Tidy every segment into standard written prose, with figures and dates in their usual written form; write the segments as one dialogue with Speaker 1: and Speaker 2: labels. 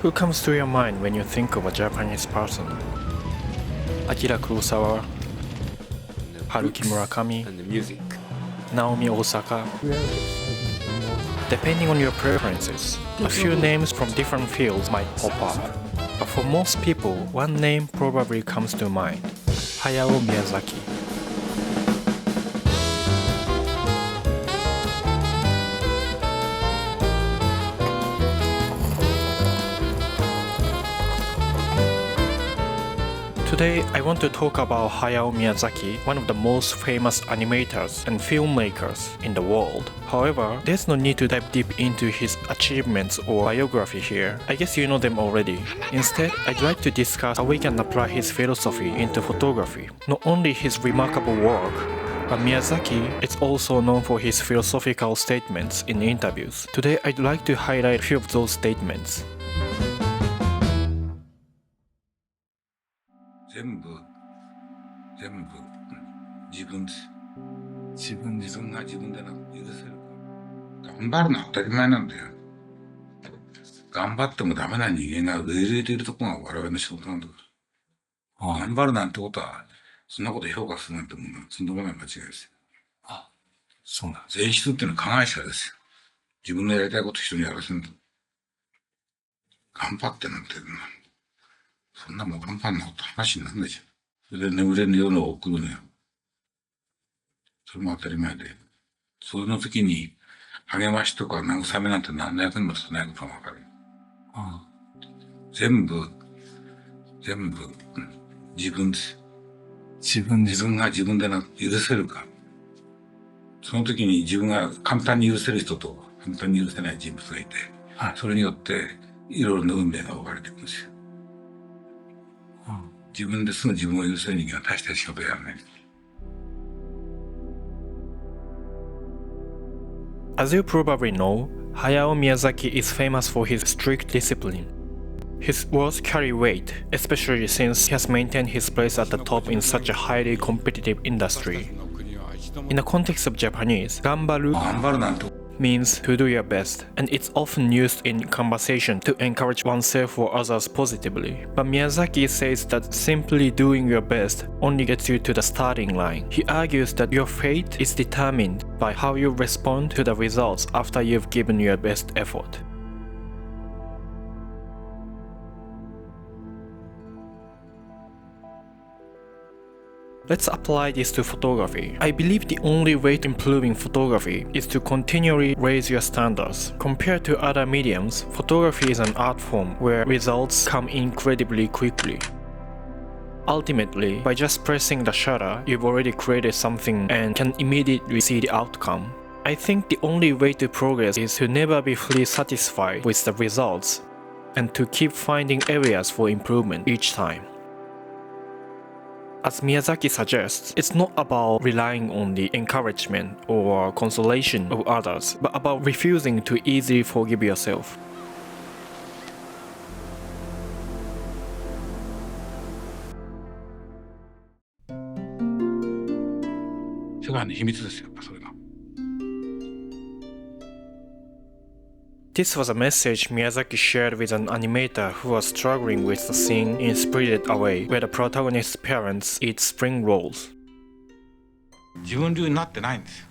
Speaker 1: Who comes to your mind when you think of a Japanese person? Akira Kurosawa,
Speaker 2: and the
Speaker 1: Haruki
Speaker 2: books
Speaker 1: Murakami,
Speaker 2: and the music.
Speaker 1: Naomi Osaka. Depending on your preferences, a few names from different fields might pop up. But for most people, one name probably comes to mind: Hayao Miyazaki. Today, I want to talk about Hayao Miyazaki, one of the most famous animators and filmmakers in the world. However, there's no need to dive deep into his achievements or biography here. I guess you know them already. Instead, I'd like to discuss how we can apply his philosophy into photography. Not only his remarkable work, but Miyazaki is also known for his philosophical statements in interviews. Today, I'd like to highlight a few of those statements.
Speaker 3: 全部自分です。自分が自分でなく許せるか。頑張るのは当たり前なんだよ。頑張ってもダメな人間が上々といるところが我々の仕事なんだから。頑張るなんてことは、そんなこと評価するなんてものはとんでもない間違いですよ。そうなんです。演出っていうのは加害者ですよ。自分のやりたいこと人にやらせるんだ。頑張ってなんて、そんなもん頑張んなこと話にならないじゃん。それで眠れぬ夜を送るのよ。それも当たり前で。その時に励ましとか慰めなんて何の役にも立たないことがわかる。全部自分です。自分が自分でなく許せるか。その時に自分が簡単に許せる人と簡単に許せない人物がいて、それによっていろいろな運命が分かれていくんですよ。自分ですぐ自分を許せる人間は大した仕事やらない。
Speaker 1: As you probably know, Hayao Miyazaki is famous for his strict discipline. His words carry weight, especially since he has maintained his place at the top in such a highly competitive industry. In the context of Japanese, gambaru means to do your best, and it's often used in conversation to encourage oneself or others positively. But Miyazaki says that simply doing your best only gets you to the starting line. He argues that your fate is determined by how you respond to the results after you've given your best effort. Let's apply this to photography. I believe the only way to improving photography is to continually raise your standards. Compared to other mediums, photography is an art form where results come incredibly quickly. Ultimately, by just pressing the shutter, you've already created something and can immediately see the outcome. I think the only way to progress is to never be fully satisfied with the results and to keep finding areas for improvement each time. As Miyazaki suggests, it's not about relying on the encouragement or consolation of others, but about refusing to easily forgive yourself.
Speaker 3: 世界の秘密ですよ、やっぱそれが。
Speaker 1: This was a message Miyazaki shared with an animator who was struggling with the scene in Spirited Away, where the protagonist's parents eat spring rolls.
Speaker 3: 自分流になってないんですよ。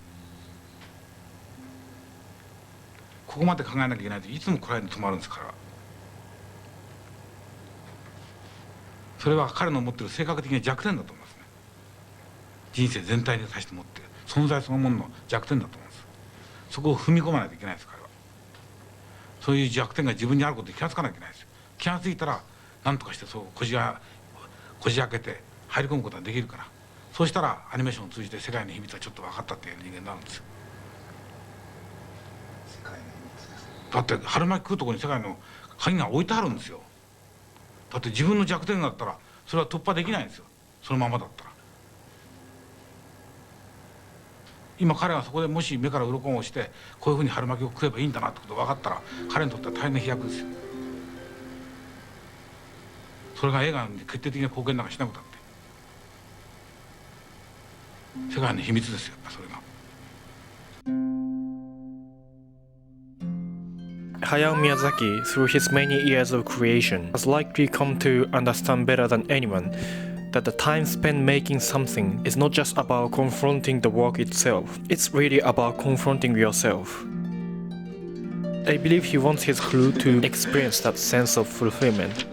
Speaker 3: ここまで考えなきゃいけないといつも暗いに止まるんですから。それは彼の持っている性格的な弱点だと思いますね。人生全体に対して持っている存在そのものの弱点だと思うんです。そこを踏み込まないといけないです、彼は。そういう弱点が自分にあることに気がつかなきゃいけないですよ。気がついたら何とかしてそうこじ開けて入り込むことができるから、そうしたらアニメーションを通じて世界の秘密はちょっと分かったっていう人間になるんですよ。だって春巻き食うところに世界の鍵が置いてあるんですよ。だって自分の弱点があったらそれは突破できないんですよ、そのままだったら。今彼はそこでもし目から鱗をしてこういうふうに春巻きを食えばいいんだなってことが分かったら、彼にとっては大変な飛躍ですよ。それが映画に決定的な貢献なんかしなくたって世界の秘密ですよ、やっぱそれが。
Speaker 1: Hayao Miyazaki, through his many years of creation, has likely come to understand better than anyone that the time spent making something is not just about confronting the work itself, it's really about confronting yourself. I believe he wants his crew to experience that sense of fulfillment.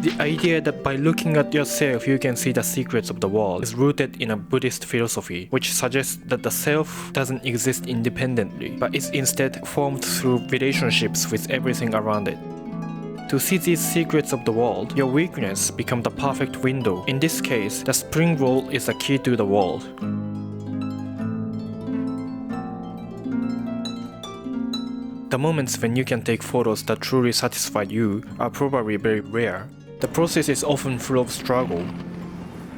Speaker 1: The idea that by looking at yourself you can see the secrets of the world is rooted in a Buddhist philosophy, which suggests that the self doesn't exist independently, but is instead formed through relationships with everything around it. To see these secrets of the world, your weakness becomes the perfect window. In this case, the spring roll is the key to the world. The moments when you can take photos that truly satisfy you are probably very rare. The process is often full of struggle.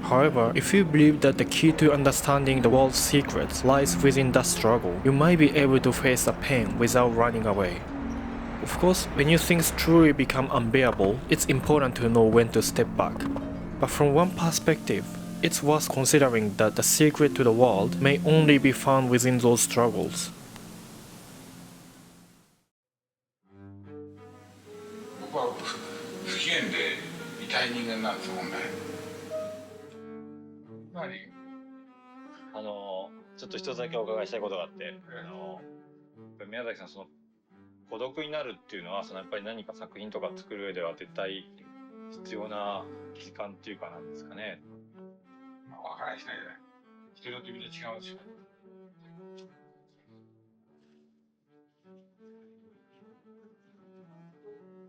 Speaker 1: However, if you believe that the key to understanding the world's secrets lies within that struggle, you might be able to face the pain without running away. Of course, when you things truly become unbearable, it's important to know when to step back. But from one perspective, it's worth considering that the secret to the world may only be found within those struggles.
Speaker 3: 僕は不機嫌で痛い人間なんですよ、本来。
Speaker 2: ちょっと一つだけお伺いしたいことがあって、宮崎さん、孤独になるっていうのは、やっぱり何か作品とか作る上では絶対必要な時間っていうかなんですかね。
Speaker 3: わからないですね。人によってみんな違うんですよ。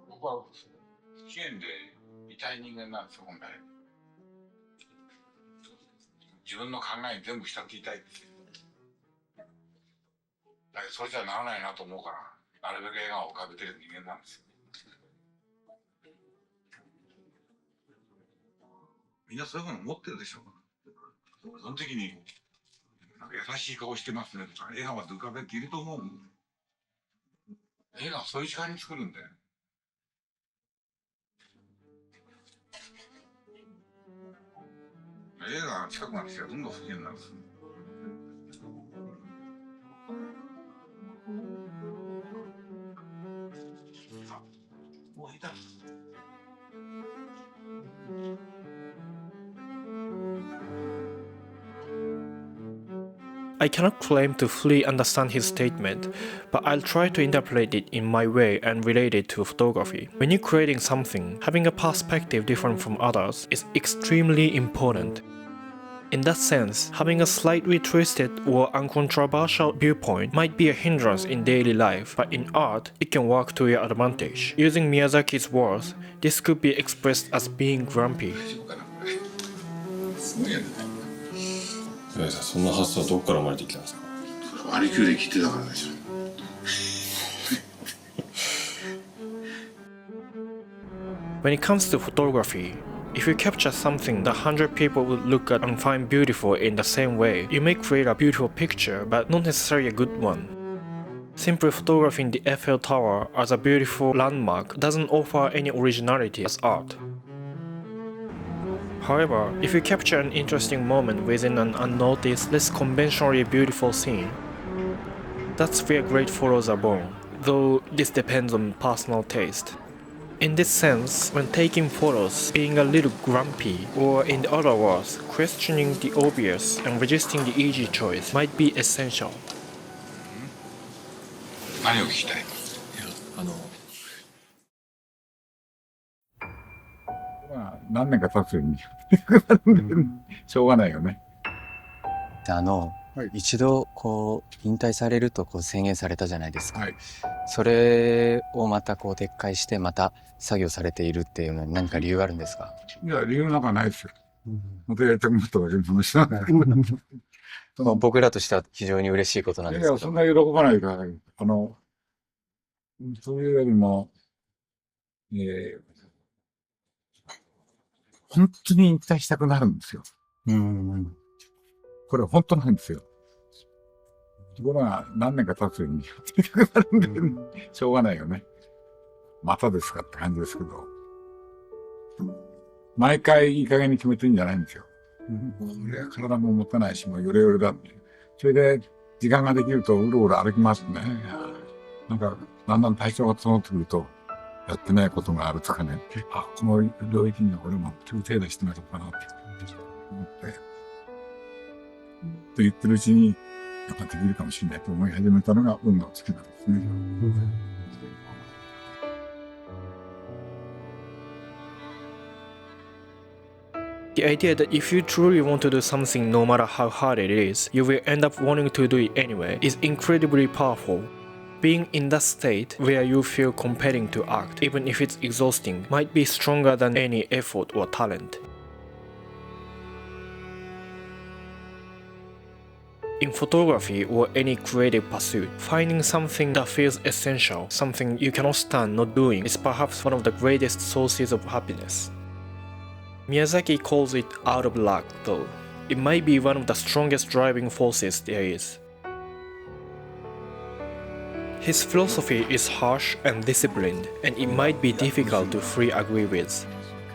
Speaker 3: 僕は不機嫌で痛い人間なんですよ、本来。自分の考えに全部浸っていたいって。だけどそれじゃならないなと思うから、なるべく笑顔を浮かべてる人間なんですよ。みんなそういうもの持ってるでしょ。その時になんか優しい顔してますねとか、笑顔で浮かべていると思う。映画はそういう時間に作るんだよ。映画が近くなってきたらどんどん不機嫌になるんです。もういた。
Speaker 1: I cannot claim to fully understand his statement, but I'll try to interpret it in my way and relate it to photography. When you're creating something, having a perspective different from others is extremely important. In that sense, having a slightly twisted or uncontroversial viewpoint might be a hindrance in daily life, but in art, it can work to your advantage. Using Miyazaki's words, this could be expressed as being grumpy.
Speaker 3: すごいよね。
Speaker 4: 岩井さん、そんな発想はどこから生まれてきたんですか？
Speaker 3: ワリキューレ聞いてたからでしょ。
Speaker 1: When it comes to photography, if you capture something that 100 people would look at and find beautiful in the same way, you may create a beautiful picture, but not necessarily a good one. Simply photographing the Eiffel Tower as a beautiful landmark doesn't offer any originality as art. However, if you capture an interesting moment within an unnoticed, less conventionally beautiful scene, that's where great photos are born, though this depends on personal taste. In this sense, when taking photos, being a little grumpy, or in other words, questioning the obvious and resisting the easy choice might be essential.
Speaker 3: 何を聞きたい？まあ何年か経つようにしょうがないよね。
Speaker 5: 一度引退されると宣言されたじゃないですか。
Speaker 3: はい。
Speaker 5: それをまた撤回してまた作業されているっていうのは何か理由があるんですか？
Speaker 3: いや、理由なんかないですよ。またやりたくなっただけの話なんだよ。
Speaker 5: 僕らとしては非常に嬉しいことなんですけど。
Speaker 3: いや、そんな喜ばないから、そういうよりも、本当に引退したくなるんですよ。これ本当なんですよ。ところが何年か経つようにやってみたくなるんで、しょうがないよね。またですかって感じですけど。毎回いい加減に決めてるんじゃないんですよ。これは体も持たないし、もうヨレヨレだって。それで、時間ができるとうろうろ歩きますね。なんかだんだん体調が整ってくるとやってないことがあるとかね、あ、この領域には俺もちょっと手出してみようかなって思って、と言ってるうちにやっぱできるかもしれないと思い始めたのが運の月なんですね。
Speaker 1: The idea that if you truly want to do something no matter how hard it is, you will end up wanting to do it anyway is incredibly powerful. Being in that state where you feel compelling to act, even if it's exhausting, might be stronger than any effort or talent. In photography or any creative pursuit, finding something that feels essential, something you cannot stand not doing, is perhaps one of the greatest sources of happiness. Miyazaki calls it out of luck, though. It might be one of the strongest driving forces there is. His philosophy is harsh and disciplined, and it might be difficult to fully agree with.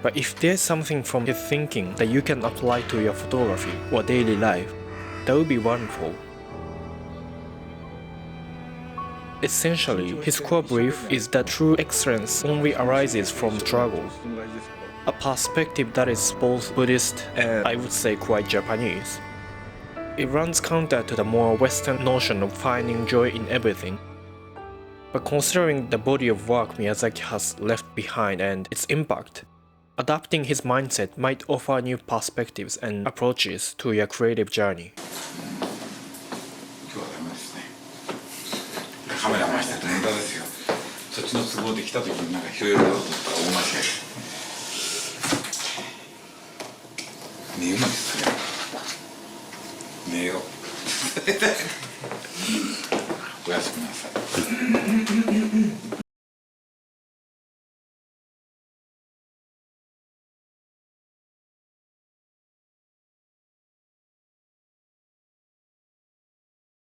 Speaker 1: But if there's something from his thinking that you can apply to your photography or daily life, that would be wonderful. Essentially, his core belief is that true excellence only arises from struggle. A perspective that is both Buddhist and, I would say, quite Japanese. It runs counter to the more Western notion of finding joy in everything. But considering the body of work Miyazaki has left behind and its impact, adapting his mindset might offer new perspectives and approaches to your creative journey.
Speaker 3: 今日はダメですね。カメラ回してて無駄ですよ。そっちの都合で来た時になんか拾えるだろうと思ったら大間違いです。寝ようですね。寝よう。